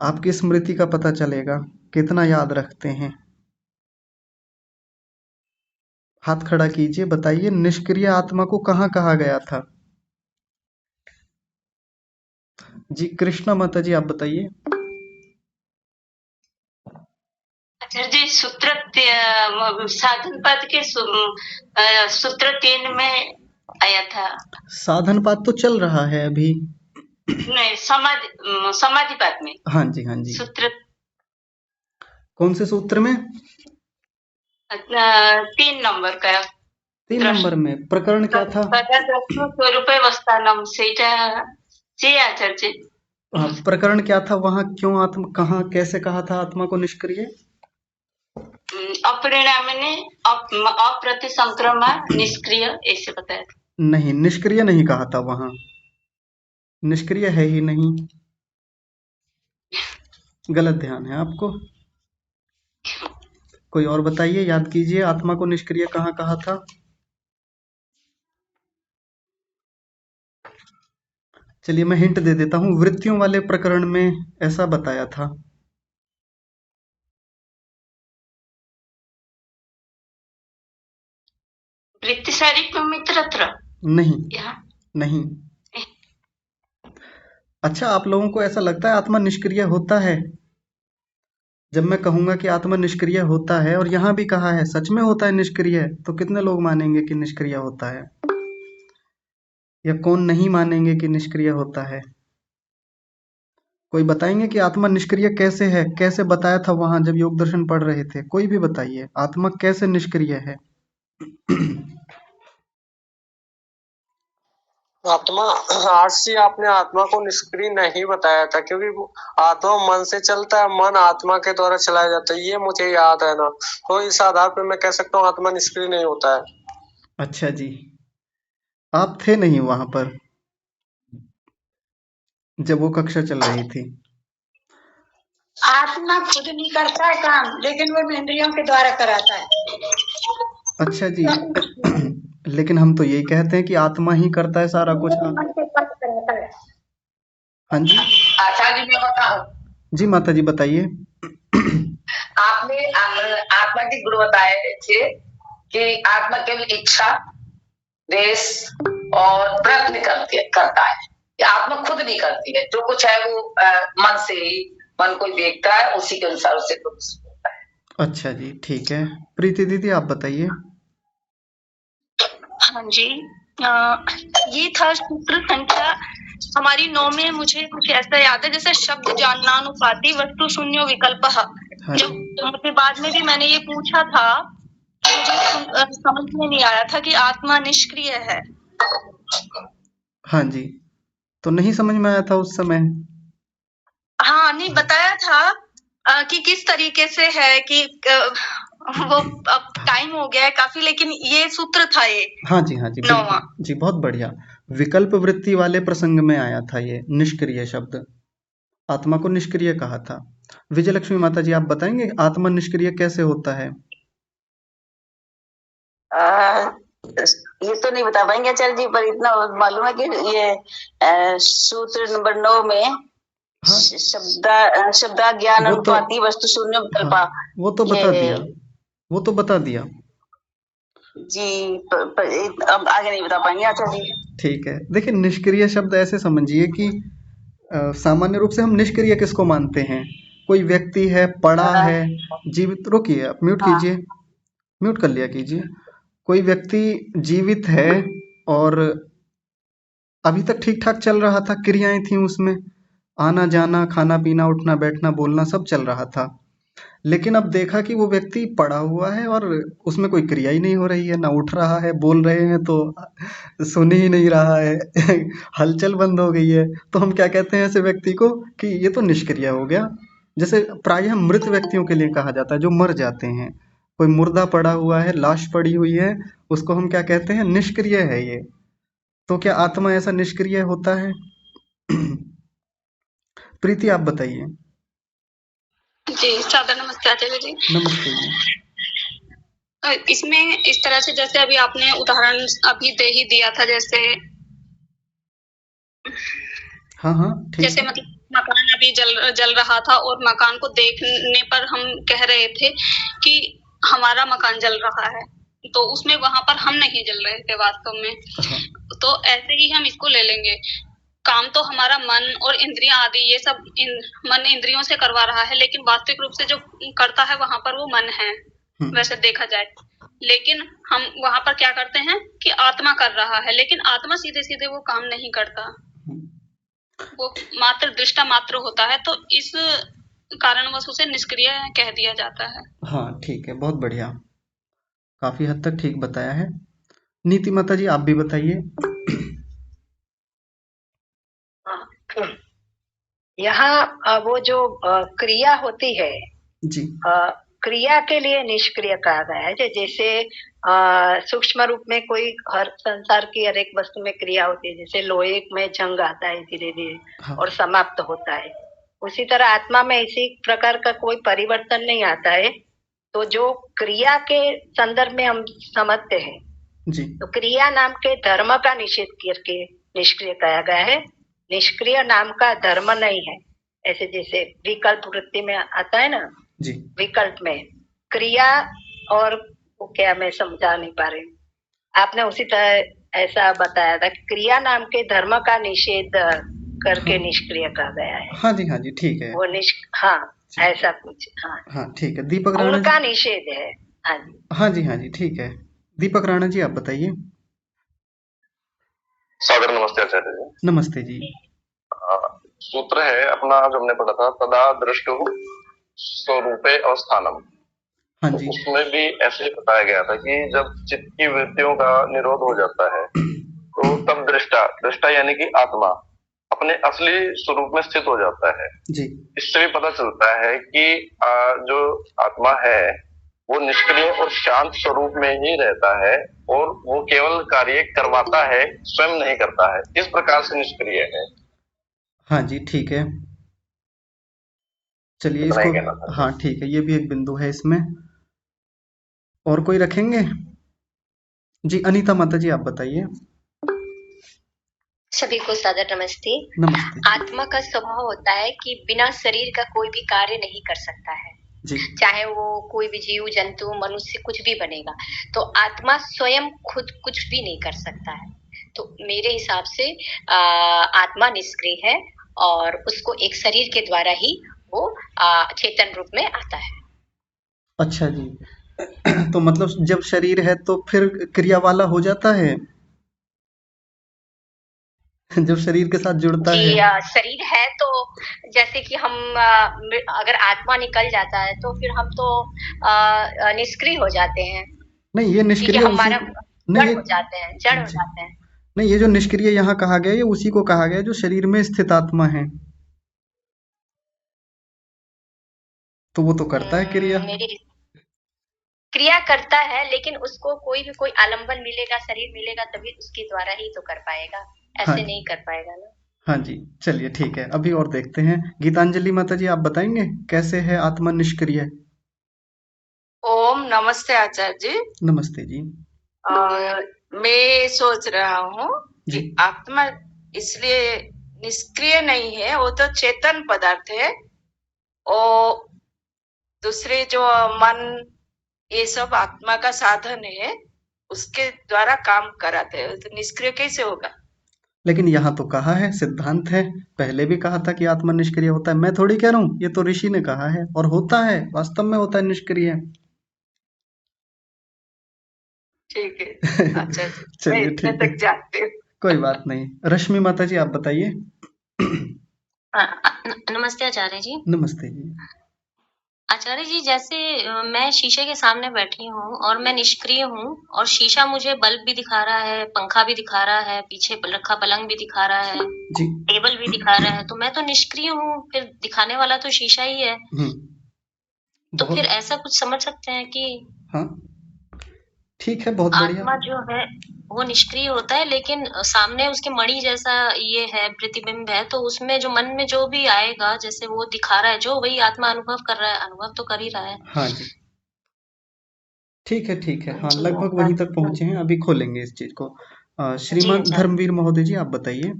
आपकी स्मृति का पता चलेगा कितना याद रखते हैं। हाथ खड़ा कीजिए, बताइए निष्क्रिय आत्मा को कहाँ कहा गया था? जी कृष्णा माता जी, आप बताइए। आचार्य जी साधन पद के सूत्र 3 में आया था। साधन पाद तो चल रहा है अभी। नहीं, समाधि पाद में। हाँ जी, हाँ जी। सूत्र कौन से सूत्र में? 3 नंबर का। 3 नंबर में प्रकरण क्या था? स्वरूपावस्थानम से आचार्य जी। प्रकरण क्या था वहाँ? क्यों आत्मा, कहाँ, कैसे कहा था आत्मा को निष्क्रिय? अपरिणामिनी, अप्रतिसंक्रमा, निष्क्रिय, ऐसे बताया था। नहीं, निष्क्रिय नहीं कहा था वहाँ, निष्क्रिय है ही नहीं, गलत ध्यान है आपको। कोई और बताइए, याद कीजिए आत्मा को निष्क्रिय कहाँ कहा था? चलिए मैं हिंट दे देता हूँ, वृत्तियों वाले प्रकरण में ऐसा बताया था। वृत्तिशारिक मित्रत्र नहीं, नहीं। अच्छा, आप लोगों को ऐसा लगता है आत्मा निष्क्रिय होता है? जब मैं कहूंगा कि आत्मा निष्क्रिय होता है, और यहाँ भी कहा है, सच में होता है निष्क्रिय, तो कितने लोग मानेंगे कि निष्क्रिय होता है? या कौन नहीं मानेंगे कि निष्क्रिय होता है? कोई बताएंगे कि आत्मा निष्क्रिय कैसे है? कैसे बताया था वहां जब योग दर्शन पढ़ रहे थे? कोई भी बताइए, आत्मा कैसे निष्क्रिय है? आत्मा, आज से आपने आत्मा को निष्क्रिय नहीं बताया था, क्योंकि आत्मा मन से चलता है, मन आत्मा के द्वारा चलाया जाता है, ये मुझे याद है ना। तो इस आधार पर मैं कह सकता हूँ आत्मा निष्क्रिय नहीं होता है। अच्छा जी, आप थे नहीं वहां पर जब वो कक्षा चल रही थी। आत्मा खुद नहीं करता है काम, लेकिन वो इंद्रियों के द्वारा कराता है। अच्छा जी। लेकिन हम तो यही कहते हैं कि आत्मा ही करता है सारा कुछ। हाँ जी, आचार्य जी, मैं बताऊं? जी माता जी बताइए। आपने आत्मा के गुण बताए थे कि आत्मा केवल इच्छा, देश और प्रयत्न करता है। कि आत्मा खुद नहीं करती है, जो कुछ है वो मन से ही, मन को देखता है, उसी के अनुसार उसे कुछ होता है। अच्छा जी, ठीक है। प्रीति दीदी आप बताइए। हाँ जी, ये था सूत्र संख्या हमारी 9 में। मुझे कुछ ऐसा याद है जैसे शब्द जाननानुपाती वस्तु शून्य विकल्प। जब मुझे बाद में भी मैंने ये पूछा था, मुझे समझ में नहीं आया था कि आत्मा निष्क्रिय है, हाँ जी, तो नहीं समझ में आया था उस समय। हाँ, नहीं बताया था कि किस तरीके से है कि वो अब टाइम हो गया है काफी, लेकिन ये सूत्र था ये हाँ जी, हाँ जी, 9वां। बिल्कुल जी, बहुत बढ़िया। विकल्प वृत्ति वाले प्रसंग में आया था ये निष्क्रिय शब्द, आत्मा को निष्क्रिय कहा था। विजयलक्ष्मी माता जी, आप बताएंगे आत्मा निष्क्रिय कैसे होता है? ये तो नहीं बता पाएंगे आचार्य जी, पर इतना मालूम है कि ये सूत्र नंबर 9 में हाँ, शब्दा ज्ञान वो तो अनुपाति वस्तु शून्य विकल्पा, हाँ, वो तो बता ये दिया, वो तो बता दिया। जी अब आगे नहीं बता पाएंगे आचार्य जी। ठीक है, देखिए निष्क्रिय शब्द ऐसे समझिए कि सामान्य रूप से हम निष्क्रिय किसको मानते हैं? कोई व्यक्ति है, पड़ा है, जीवित, रुकिए आप म्यूट हाँ, कीजिए, म्यूट कर लिया कीजिए। कोई व्यक्ति जीवित है और अभी तक ठीक ठाक चल रहा था, क्रियाएं थी उसमें, आना जाना, खाना पीना, उठना बैठना, बोलना सब चल रहा था। लेकिन अब देखा कि वो व्यक्ति पड़ा हुआ है और उसमें कोई क्रिया ही नहीं हो रही है, ना उठ रहा है, बोल रहे हैं तो सुन ही नहीं रहा है, हलचल बंद हो गई है। तो हम क्या कहते हैं ऐसे व्यक्ति को कि ये तो निष्क्रिय हो गया। जैसे प्रायः मृत व्यक्तियों के लिए कहा जाता है, जो मर जाते हैं, कोई मुर्दा पड़ा हुआ है, लाश पड़ी हुई है, उसको हम क्या कहते हैं? निष्क्रिय है ये। तो क्या आत्मा ऐसा निष्क्रिय होता है? प्रीति, आप बताइए। जी, सादर नमस्ते आचार्य जी। नमस्ते जी। इसमें इस तरह से जैसे अभी आपने उदाहरण अभी दे ही दिया था, जैसे हाँ हाँ, ठीक जैसे है। मतलब मकान अभी जल रहा था और मकान को देखने पर हम कह रहे थे कि हमारा मकान जल रहा है, तो उसमें वहां पर हम नहीं जल रहे थे वास्तव में। हाँ, तो ऐसे ही हम इसको ले लेंगे, काम तो हमारा मन और इंद्रियां आदि ये सब मन इंद्रियों से करवा रहा है, लेकिन वास्तविक रूप से जो करता है वहां पर वो मन है वैसे देखा जाए। लेकिन हम वहां पर क्या करते हैं कि आत्मा कर रहा है, लेकिन आत्मा सीधे सीधे वो काम नहीं करता, वो मात्र दृष्टा मात्र होता है, तो इस कारणवश उसे निष्क्रिय कह दिया जाता है। हाँ, ठीक है, बहुत बढ़िया, काफी हद तक ठीक बताया है। नीति माता जी, आप भी बताइए। यहाँ वो जो क्रिया होती है, जी, क्रिया के लिए निष्क्रिय कहा गया है। जैसे सूक्ष्म रूप में कोई हर संसार की हर एक वस्तु में क्रिया होती है, जैसे लोहे में जंग आता है धीरे धीरे हाँ, और समाप्त होता है, उसी तरह आत्मा में इसी प्रकार का कोई परिवर्तन नहीं आता है। तो जो क्रिया के संदर्भ में हम समझते हैं, जी, तो क्रिया नाम के धर्म का निषेध करके निष्क्रिय कहा गया है। निष्क्रिय नाम का धर्म नहीं है। ऐसे जैसे विकल्प वृत्ति में आता है ना, जी, विकल्प में क्रिया और वो क्या, मैं समझा नहीं पा रही हूँ। आपने उसी तरह ऐसा बताया था कि क्रिया नाम के धर्म का निषेध करके निष्क्रिय कहा गया है। हाँ जी, हाँ जी, ठीक है। वो हाँ, ऐसा कुछ, हाँ हाँ, ठीक है। दीपक राणा उनका जी। निषेध है। हाँ जी, हाँ जी, हाँ जी, ठीक है। दीपक राणा जी, आप बताइए। सादर नमस्ते आचार्य जी। नमस्ते जी। सूत्र है अपना जो हमने पढ़ा था, तदा दृष्टु स्वरूपे अवस्थानम। हाँ तो जी, उसमें भी ऐसे बताया गया था कि जब चित्त की वृत्तियों का निरोध हो जाता है तो तब दृष्टा यानी कि आत्मा अपने असली स्वरूप में स्थित हो जाता है जी, इससे भी पता चलता है कि जो आत्मा है वो निष्क्रिय और शांत स्वरूप में ही रहता है और वो केवल कार्य करवाता है, स्वयं नहीं करता है। इस प्रकार से निष्क्रिय है। हाँ जी, ठीक है। चलिए इतना ही इसको, कहना था। हाँ ठीक है, ये भी एक बिंदु है इसमें। और कोई रखेंगे? जी, अनीता माता जी, आप बताइए। सभी को सादर नमस्ते। नमस्ते जी। आत्मा का स्वभाव होता है कि बिना शरीर का कोई भी कार्य नहीं कर सकता है, जी, चाहे वो कोई भी जीव जंतु मनुष्य कुछ भी बनेगा, तो आत्मा स्वयं खुद कुछ भी नहीं कर सकता है। तो मेरे हिसाब से आत्मा निष्क्रिय है और उसको एक शरीर के द्वारा ही वो चेतन रूप में आता है। अच्छा जी। तो मतलब जब शरीर है तो फिर क्रिया वाला हो जाता है, जब शरीर के साथ जुड़ता जी, है। शरीर है तो जैसे कि हम अगर आत्मा निकल जाता है तो फिर हम तो निष्क्रिय हो जाते हैं, नहीं, ये क्योंकि निष्क्रिय उसी, हमारा नहीं जड़ ये, हो जाते हैं, जड़ हो जी, जाते हैं। नहीं, ये जो निष्क्रिय यहाँ कहा गया ये उसी को कहा गया जो शरीर में स्थित आत्मा है, तो वो तो करता है क्रिया। मेरी क्रिया करता है, लेकिन उसको कोई आलंबन मिलेगा, शरीर मिलेगा, तभी उसके द्वारा ही तो कर पाएगा, हाँ ऐसे नहीं कर पाएगा ना। हाँ जी, चलिए ठीक है, अभी और देखते हैं। गीतांजलि माता जी, आप बताएंगे कैसे है आत्मा निष्क्रिय? ओम नमस्ते आचार्य जी। नमस्ते जी। मैं सोच रहा हूँ जी। कि आत्मा इसलिए निष्क्रिय नहीं है, वो तो चेतन पदार्थ है, और दूसरे जो मन ये सब आत्मा का साधन है, उसके द्वारा काम कराते हैं, तो निष्क्रिय कैसे होगा? लेकिन यहाँ तो कहा है, सिद्धांत है, पहले भी कहा था कि आत्मा निष्क्रिय होता है। मैं थोड़ी कह रहा हूँ, ये तो ऋषि ने कहा है, और होता है, वास्तव में होता है निष्क्रिय। ठीक है अच्छा जी। मैं चलिए इतने ठीक है, तक जानती हूँ। कोई बात नहीं। रश्मि माता जी, आप बताइए। नमस्ते आचार्य जी। नमस्ते जी। आचार्य जी, जैसे मैं शीशे के सामने बैठी हूँ और मैं निष्क्रिय हूँ, और शीशा मुझे बल्ब भी दिखा रहा है, पंखा भी दिखा रहा है, पीछे रखा पलंग भी दिखा रहा है, जी। टेबल भी दिखा रहा है, तो मैं तो निष्क्रिय हूँ, फिर दिखाने वाला तो शीशा ही है। तो फिर ऐसा कुछ समझ सकते हैं कि हाँ ठीक है, बहुत बढ़िया। आत्मा जो है वो निष्क्रिय होता है, लेकिन सामने उसके मणि जैसा ये है, प्रतिबिंब है, तो उसमें जो मन में जो भी आएगा, जैसे वो दिखा रहा है, जो वही आत्मा अनुभव कर रहा है, अनुभव तो कर ही रहा है। हाँ जी, ठीक है ठीक है, हाँ लगभग वहीं तक पहुंचे हैं, अभी खोलेंगे इस चीज को। श्रीमान धर्मवीर महोदय जी, आप बताइए।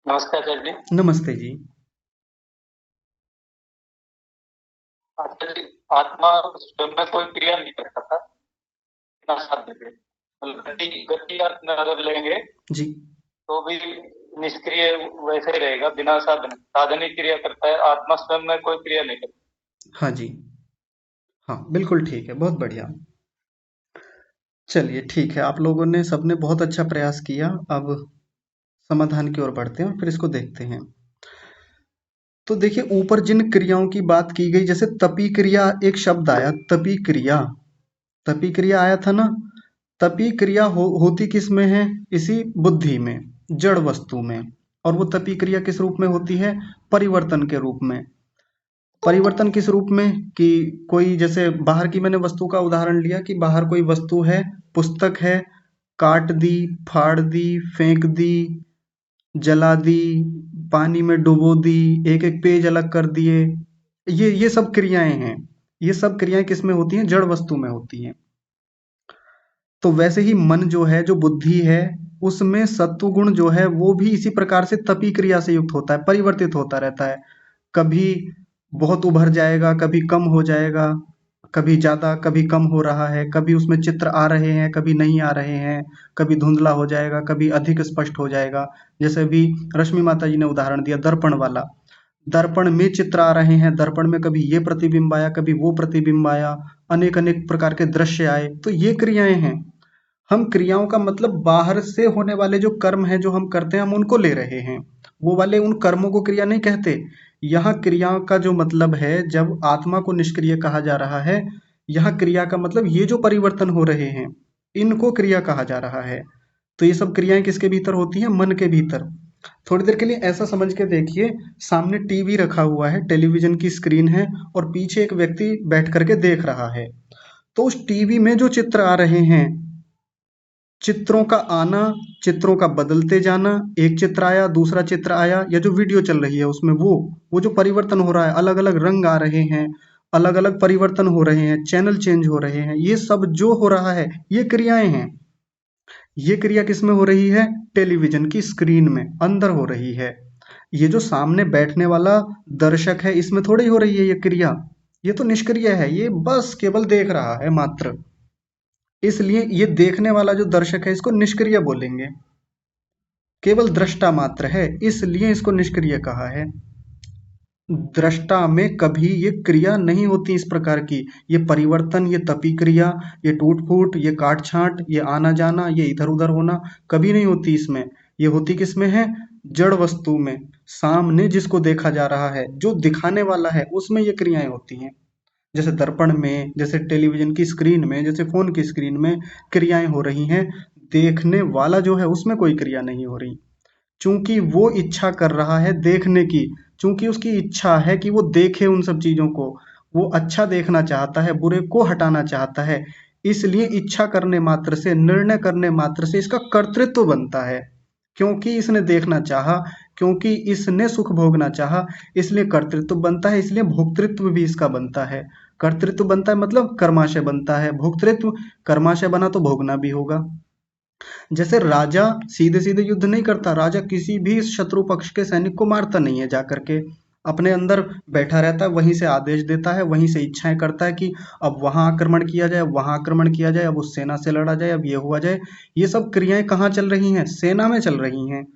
नमस्कार आचार्य जी। नमस्ते जी। आत्मा स्वयं में कोई क्रिया नहीं कर सकता, बिना साध्य के। गति अगर लेंगे जी, तो भी निष्क्रिय वैसे ही रहेगा, बिना साधन। साधन ही क्रिया करता है, आत्मा स्वयं में कोई क्रिया नहीं करता। हाँ जी, हाँ बिल्कुल ठीक है, बहुत बढ़िया। चलिए ठीक है, आप लोगों ने सबने बहुत अच्छा प्रयास किया। अब समाधान की ओर बढ़ते हैं और फिर इसको देखते हैं। तो देखिए, ऊपर जिन क्रियाओं की बात की गई, जैसे तपी क्रिया एक शब्द आया, तपी क्रिया, तपी क्रिया आया था ना। तपी क्रिया होती किस में है? इसी बुद्धि में, जड़ वस्तु में। और वो तपी क्रिया किस रूप में होती है? परिवर्तन के रूप में। परिवर्तन किस रूप में? कि कोई, जैसे बाहर की मैंने वस्तु का उदाहरण लिया कि बाहर कोई वस्तु है, पुस्तक है, काट दी, फाड़ दी, फेंक दी, जला दी, पानी में डुबो दी, एक एक पेज अलग कर दिए, ये सब क्रियाएं हैं। ये सब क्रियाएं किस में होती हैं? जड़ वस्तु में होती हैं। तो वैसे ही मन जो है, जो बुद्धि है, उसमें सत्व गुण जो है वो भी इसी प्रकार से तपी क्रिया से युक्त होता है, परिवर्तित होता रहता है। कभी बहुत उभर जाएगा, कभी कम हो जाएगा, कभी ज्यादा कभी कम हो रहा है, कभी उसमें चित्र आ रहे हैं, कभी नहीं आ रहे हैं, कभी धुंधला हो जाएगा, कभी अधिक स्पष्ट हो जाएगा। जैसे अभी रश्मि माता जी ने उदाहरण दिया दर्पण वाला, दर्पण में चित्र आ रहे हैं, दर्पण में कभी ये प्रतिबिंब आया, कभी वो प्रतिबिंब आया, अनेक अनेक प्रकार के दृश्य आए, तो ये क्रियाएं हैं। हम क्रियाओं का मतलब बाहर से होने वाले जो कर्म है, जो हम करते हैं, हम उनको ले रहे हैं, वो वाले उन कर्मों को क्रिया नहीं कहते। यहाँ क्रियाओं का जो मतलब है, जब आत्मा को निष्क्रिय कहा जा रहा है, यहाँ क्रिया का मतलब ये जो परिवर्तन हो रहे हैं, इनको क्रिया कहा जा रहा है। तो ये सब क्रियाएं किसके भीतर होती हैं? मन के भीतर। थोड़ी देर के लिए ऐसा समझ के देखिए, सामने टीवी रखा हुआ है, टेलीविजन की स्क्रीन है, और पीछे एक व्यक्ति बैठ करके देख रहा है। तो उस टीवी में जो चित्र आ रहे हैं, चित्रों का आना, चित्रों का बदलते जाना, एक चित्र आया, दूसरा चित्र आया, या जो वीडियो चल रही है उसमें वो जो परिवर्तन हो रहा है, अलग अलग रंग आ रहे हैं, अलग अलग परिवर्तन हो रहे हैं, चैनल चेंज हो रहे हैं, ये सब जो हो रहा है, ये क्रियाएं हैं। ये क्रिया किस में हो रही है? टेलीविजन की स्क्रीन में, अंदर हो रही है। ये जो सामने बैठने वाला दर्शक है, इसमें थोड़ी हो रही है ये क्रिया। ये तो निष्क्रिय है, ये बस केवल देख रहा है मात्र। इसलिए ये देखने वाला जो दर्शक है, इसको निष्क्रिय बोलेंगे, केवल दृष्टा मात्र है, इसलिए इसको निष्क्रिय कहा है। दृष्टा में कभी ये क्रिया नहीं होती इस प्रकार की, ये परिवर्तन, ये तपी क्रिया, ये टूट फूट, ये काट छांट, ये आना जाना, ये इधर उधर होना कभी नहीं होती इसमें। ये होती किस में है? जड़ वस्तु में, सामने जिसको देखा जा रहा है, जो दिखाने वाला है, उसमें ये क्रियाएं होती हैं। जैसे दर्पण में, जैसे टेलीविजन की स्क्रीन में, जैसे फोन की स्क्रीन में क्रियाएं हो रही हैं, देखने वाला जो है उसमें कोई क्रिया नहीं हो रही, चूंकि वो इच्छा कर रहा है देखने की, चूंकि उसकी इच्छा है कि वो देखे उन सब चीजों को, वो अच्छा देखना चाहता है, बुरे को हटाना चाहता है, इसलिए इच्छा करने मात्र से, निर्णय करने मात्र से इसका कर्तृत्व बनता है। क्योंकि इसने देखना चाहा, क्योंकि इसने सुख भोगना चाहा, इसलिए कर्तृत्व बनता है, इसलिए भोक्तृत्व भी इसका बनता है। कर्तृत्व बनता है मतलब कर्माशय बनता है, भोक्तृत्व कर्माशय बना तो भोगना भी होगा। जैसे राजा सीधे सीधे युद्ध नहीं करता, राजा किसी भी शत्रु पक्ष के सैनिक को मारता नहीं है, जाकर के अपने अंदर बैठा रहता है, वहीं से आदेश देता है, वहीं से इच्छाएं करता है कि अब वहां आक्रमण किया जाए, वहां आक्रमण किया जाए, अब उस सेना से लड़ा जाए, अब ये हुआ जाए। ये सब क्रियाएं कहाँ चल रही हैं? सेना में चल रही हैं।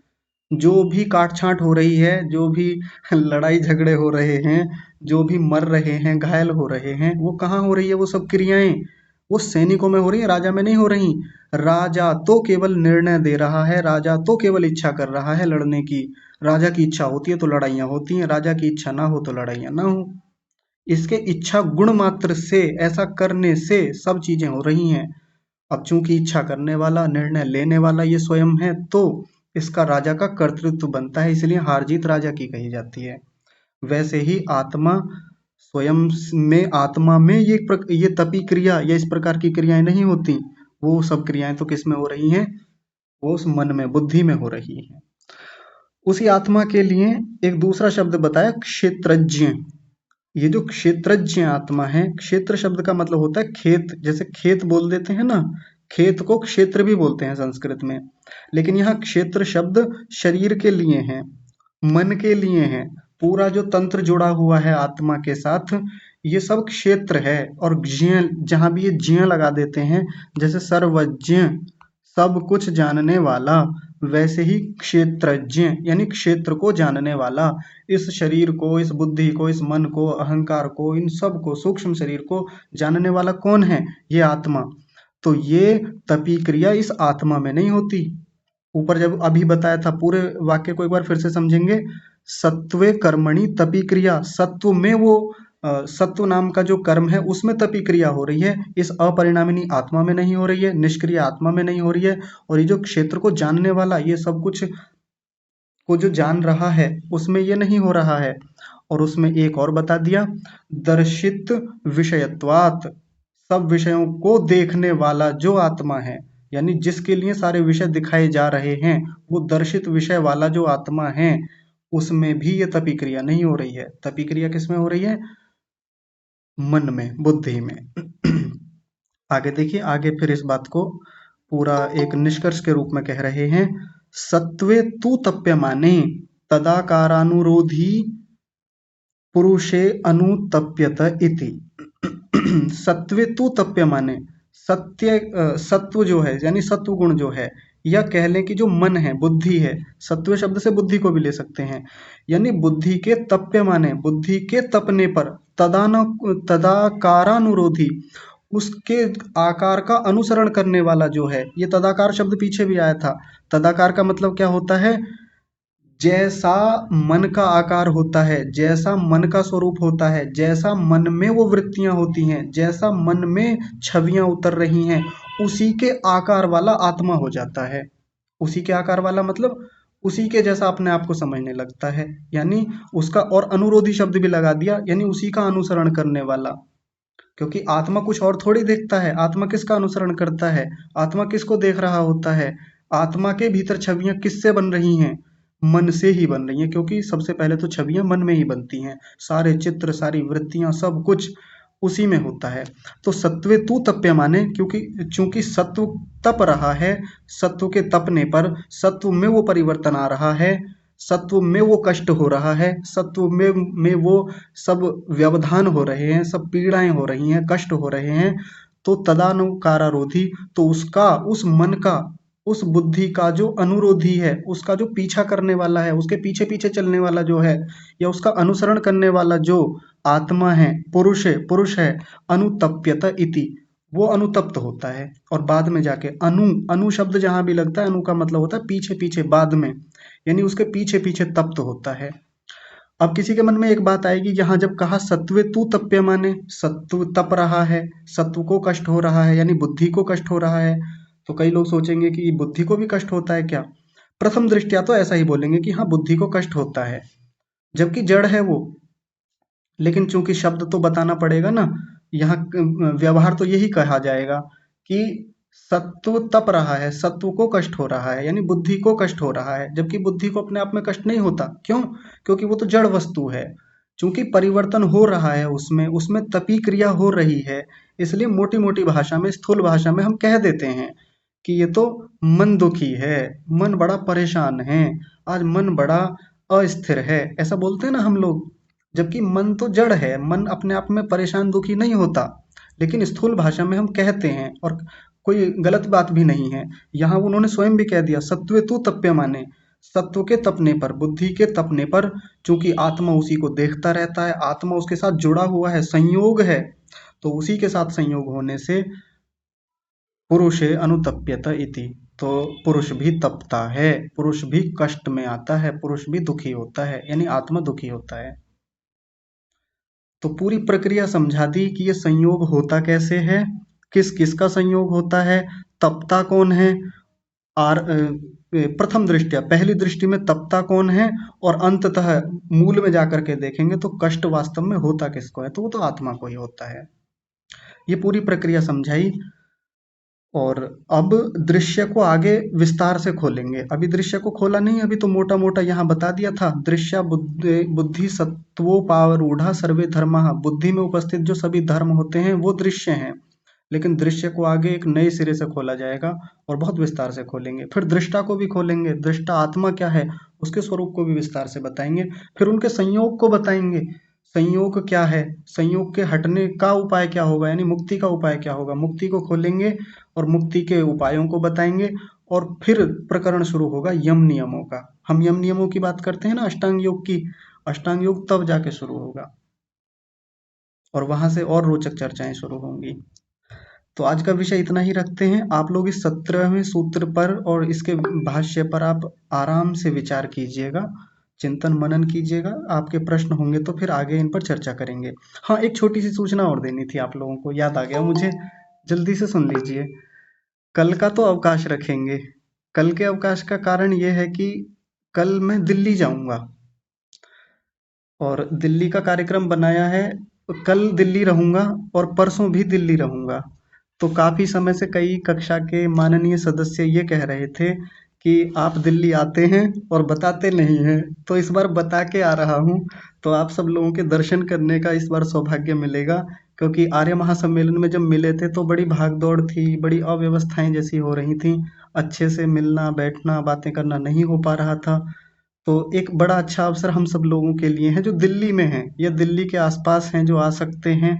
जो भी काट छांट हो रही है, जो भी लड़ाई झगड़े हो रहे हैं, जो भी मर रहे हैं, घायल हो रहे हैं, वो कहाँ हो रही है? वो सब क्रियाएं वो सैनिकों में हो रही है, राजा में नहीं हो रही। राजा तो केवल निर्णय दे रहा है, राजा तो केवल इच्छा कर रहा है लड़ने की। राजा की इच्छा होती है तो लड़ाइयाँ होती हैं, राजा की इच्छा ना हो तो लड़ाइयाँ ना हो। इसके इच्छा गुण मात्र से, ऐसा करने से सब चीजें हो रही हैं। अब चूंकि इच्छा करने वाला, निर्णय लेने वाला ये स्वयं है, तो इसका राजा का कर्तृत्व बनता है, इसलिए हार जीत राजा की कही जाती है। वैसे ही आत्मा स्वयं में, आत्मा में ये तपी क्रिया या इस प्रकार की क्रियाएं नहीं होती। वो सब क्रियाएं तो किस में हो रही हैं? वो उस मन में, बुद्धि में हो रही हैं। उसी आत्मा के लिए एक दूसरा शब्द बताया, क्षेत्रज्ञ। ये जो क्षेत्रज्ञ आत्मा है, क्षेत्र शब्द का मतलब होता है खेत। जैसे खेत बोल देते हैं ना, खेत को क्षेत्र भी बोलते हैं संस्कृत में, लेकिन यहाँ क्षेत्र शब्द शरीर के लिए है, मन के लिए है। पूरा जो तंत्र जुड़ा हुआ है आत्मा के साथ, ये सब क्षेत्र है। और ज्ञ, जहां भी ये ज्ञ लगा देते हैं, जैसे सर्वज्ञ, सब कुछ जानने वाला, वैसे ही क्षेत्रज्ञ यानी क्षेत्र को जानने वाला। इस शरीर को, इस बुद्धि को, इस मन को, अहंकार को, इन सब को, सूक्ष्म शरीर को जानने वाला कौन है? ये आत्मा। तो ये तपी क्रिया इस आत्मा में नहीं होती। ऊपर जब अभी बताया था, पूरे वाक्य को एक बार फिर से समझेंगे। सत्वे कर्मणि तपी क्रिया, सत्व में वो सत्व नाम का जो कर्म है उसमें तपी क्रिया हो रही है, इस अपरिणामिनी आत्मा में नहीं हो रही है, निष्क्रिय आत्मा में नहीं हो रही है। और ये जो क्षेत्र को जानने वाला, ये सब कुछ को जो जान रहा है, उसमें ये नहीं हो रहा है। और उसमें एक और बता दिया, दर्शित विषयत्वात्, सब विषयों को देखने वाला जो आत्मा है, यानी जिसके लिए सारे विषय दिखाए जा रहे हैं, वो दर्शित विषय वाला जो आत्मा है, उसमें भी ये तपी क्रिया नहीं हो रही है। तपी क्रिया किसमें हो रही है? मन में, बुद्धि में। आगे देखिए, आगे फिर इस बात को पूरा एक निष्कर्ष के रूप में कह रहे हैं। सत्वे तु तप्यमाने तदाकारानुरोधी पुरुषे अनुतप्यत इति। सत्वे तु तप्यमाने, सत्व जो है यानी सत्व गुण जो है, या कह लें कि जो मन है, बुद्धि है, सत्व शब्द से बुद्धि को भी ले सकते हैं, यानी बुद्धि के तप्यमाने, बुद्धि के तपने पर, तदाकारानुरोधी, उसके आकार का अनुसरण करने वाला जो है। ये तदाकार शब्द पीछे भी आया था। तदाकार का मतलब क्या होता है? जैसा मन का आकार होता है, जैसा मन का स्वरूप होता है, जैसा मन में वो वृत्तियां होती हैं, जैसा मन में छवियां उतर रही हैं, उसी के आकार वाला आत्मा हो जाता है। उसी के आकार वाला मतलब उसी के जैसा अपने आप को समझने लगता है, यानी उसका, और अनुरोधी शब्द भी लगा दिया, यानी उसी का अनुसरण करने वाला। क्योंकि आत्मा कुछ और थोड़ी देखता है, आत्मा किसका अनुसरण करता है? आत्मा किसको देख रहा होता है? आत्मा के भीतर छवियां किससे बन रही हैं? मन से ही बन रही हैं, क्योंकि सबसे पहले तो छवियां मन में ही बनती हैं। सारे चित्र, सारी वृत्तियां, सब कुछ उसी में होता है। तो सत्वे तु तप्यमाने, क्योंकि चूंकि सत्व तप रहा है, सत्व के तपने पर सत्व में वो परिवर्तन आ रहा है, सत्व में वो कष्ट हो रहा है, सत्व में वो सब व्यवधान हो रहे हैं, सब पीड़ाएं हो रही हैं, कष्ट हो रहे हैं। तो तदानुकारारोधी, तो उसका, उस मन का, उस बुद्धि का जो अनुरोधी है, उसका जो पीछा करने वाला है, उसके पीछे पीछे चलने वाला जो है, या उसका अनुसरण करने वाला जो आत्मा है, पुरुष है, अनुतप्यत इति, वो अनुतप्त होता है। और बाद में जाके अनु शब्द जहां भी लगता है, अनु का मतलब होता है पीछे पीछे, बाद में, यानी उसके पीछे पीछे तप्त होता है। अब किसी के मन में एक बात आएगी, यहाँ जब कहा सत्वे तू तप्यमाने, सत्व तप रहा है, सत्व को कष्ट हो रहा है यानी बुद्धि को कष्ट हो रहा है, तो कई लोग सोचेंगे कि बुद्धि को भी कष्ट होता है क्या। प्रथम दृष्टया तो ऐसा ही बोलेंगे कि हाँ बुद्धि को कष्ट होता है, जबकि जड़ है वो। लेकिन चूंकि शब्द तो बताना पड़ेगा ना, यहाँ व्यवहार तो यही कहा जाएगा कि सत्व तप रहा है, सत्व को कष्ट हो रहा है यानी बुद्धि को कष्ट हो रहा है, जबकि बुद्धि को अपने आप में कष्ट नहीं होता। क्यों? क्योंकि वो तो जड़ वस्तु है। चूंकि परिवर्तन हो रहा है उसमें तपी क्रिया हो रही है, इसलिए मोटी मोटी भाषा में, स्थूल भाषा में हम कह देते हैं कि ये तो मन दुखी है, मन बड़ा परेशान है, आज मन बड़ा अस्थिर है, ऐसा बोलते हैं ना हम लोग। जबकि मन तो जड़ है, मन अपने आप में परेशान दुखी नहीं होता, लेकिन स्थूल भाषा में हम कहते हैं और कोई गलत बात भी नहीं है। यहाँ उन्होंने स्वयं भी कह दिया सत्वे तू तप्यमाने, सत्व के तपने पर, बुद्धि के तपने पर, चूंकि आत्मा उसी को देखता रहता है, आत्मा उसके साथ जुड़ा हुआ है, संयोग है, तो उसी के साथ संयोग होने से पुरुषे अनुतप्यत इति, तो पुरुष भी तपता है, पुरुष भी कष्ट में आता है, पुरुष भी दुखी होता है, यानी आत्मा दुखी होता है। तो पूरी प्रक्रिया समझा दी कि ये संयोग होता कैसे है, किस किस का संयोग होता है, तपता कौन है, प्रथम दृष्टिया पहली दृष्टि में तपता कौन है, और अंततः मूल में जाकर के देखेंगे तो कष्ट वास्तव में होता किसको है, तो वो तो आत्मा को ही होता है। ये पूरी प्रक्रिया समझाई। और अब दृश्य को आगे विस्तार से खोलेंगे। अभी दृश्य को खोला नहीं, अभी तो मोटा मोटा यहाँ बता दिया था। दृश्य बुद्धि सत्वोपारूढ़ा सर्वे धर्मः, बुद्धि में उपस्थित जो सभी धर्म होते हैं वो दृश्य हैं। लेकिन दृश्य को आगे एक नए सिरे से खोला जाएगा और बहुत विस्तार से खोलेंगे। फिर दृष्टा को भी खोलेंगे, दृष्टा आत्मा क्या है उसके स्वरूप को भी विस्तार से बताएंगे। फिर उनके संयोग को बताएंगे, संयोग क्या है, संयोग के हटने का उपाय क्या होगा, यानी मुक्ति का उपाय क्या होगा, मुक्ति को खोलेंगे और मुक्ति के उपायों को बताएंगे। और फिर प्रकरण शुरू होगा यम नियमों का। हम यम नियमों की बात करते हैं ना अष्टांग योग की, अष्टांग योग तब जाके शुरू होगा और वहां से और रोचक चर्चाएं शुरू होंगी। तो आज का विषय इतना ही रखते हैं। आप लोग इस 17वें सूत्र पर और इसके भाष्य पर आप आराम से विचार कीजिएगा, चिंतन मनन कीजिएगा। आपके प्रश्न होंगे तो फिर आगे इन पर चर्चा करेंगे। हाँ, एक छोटी सी सूचना और देनी थी आप लोगों को, याद आ गया मुझे, जल्दी से सुन लीजिए। कल का तो अवकाश रखेंगे। कल के अवकाश का कारण ये है कि कल मैं दिल्ली जाऊंगा और दिल्ली का कार्यक्रम बनाया है। कल दिल्ली रहूंगा और परसों भी दिल्ली रहूंगा। तो काफी समय से कई कक्षा के माननीय सदस्य ये कह रहे थे कि आप दिल्ली आते हैं और बताते नहीं हैं, तो इस बार बता के आ रहा हूँ। तो आप सब लोगों के दर्शन करने का इस बार सौभाग्य मिलेगा, क्योंकि आर्य महासम्मेलन में जब मिले थे तो बड़ी भागदौड़ थी, बड़ी अव्यवस्थाएं जैसी हो रही थी, अच्छे से मिलना बैठना बातें करना नहीं हो पा रहा था। तो एक बड़ा अच्छा अवसर हम सब लोगों के लिए है जो दिल्ली में हैं या दिल्ली के आसपास हैं, जो आ सकते हैं।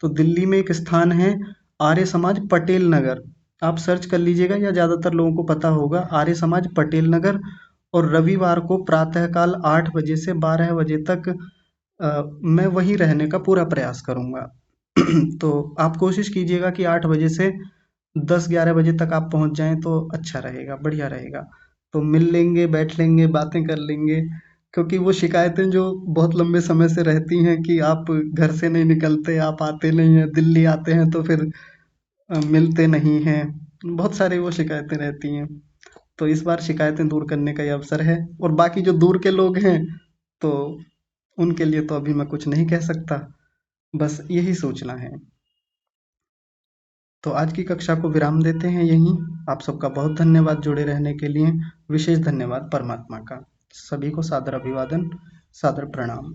तो दिल्ली में एक स्थान है आर्य समाज पटेल नगर, आप सर्च कर लीजिएगा या ज़्यादातर लोगों को पता होगा, आर्य समाज पटेल नगर। और रविवार को प्रातःकाल 8 बजे से 12 बजे तक मैं वहीं रहने का पूरा प्रयास करूँगा। तो आप कोशिश कीजिएगा कि 8 बजे से 10-11 बजे तक आप पहुँच जाएं तो अच्छा रहेगा, बढ़िया रहेगा। तो मिल लेंगे, बैठ लेंगे, बातें कर लेंगे, क्योंकि वो शिकायतें जो बहुत लंबे समय से रहती हैं कि आप घर से नहीं निकलते, आप आते नहीं हैं, दिल्ली आते हैं तो फिर मिलते नहीं हैं, बहुत सारी वो शिकायतें रहती हैं। तो इस बार शिकायतें दूर करने का ये अवसर है। और बाकी जो दूर के लोग हैं तो उनके लिए तो अभी मैं कुछ नहीं कह सकता, बस यही सोचना है। तो आज की कक्षा को विराम देते हैं यहीं। आप सबका बहुत धन्यवाद जुड़े रहने के लिए, विशेष धन्यवाद परमात्मा का। सभी को सादर अभिवादन, सादर प्रणाम।